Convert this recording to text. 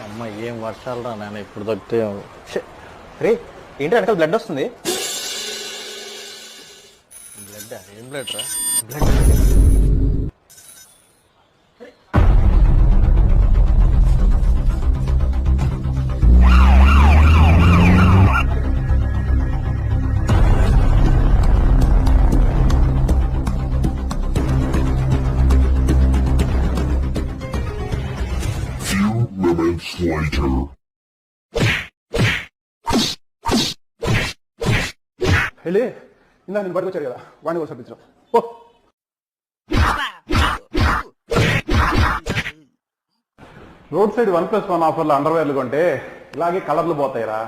అమ్మ ఏం వర్షాలు రా నాన్న ఇప్పుడు దొరికితే. రే ఏంటి వెనకాల బ్లడ్ వస్తుంది. బ్లడ్ ఏం బ్లడ్ రా? Moments later. వెళ్ళి ఇందా నేను పట్టుకొచ్చాడు కదా వాడిని కూడా సర్దించడం. రోడ్ సైడ్ 1+1 ఆఫర్లు అండర్వేర్లు కొంటే ఇలాగే కలర్లు పోతాయిరా.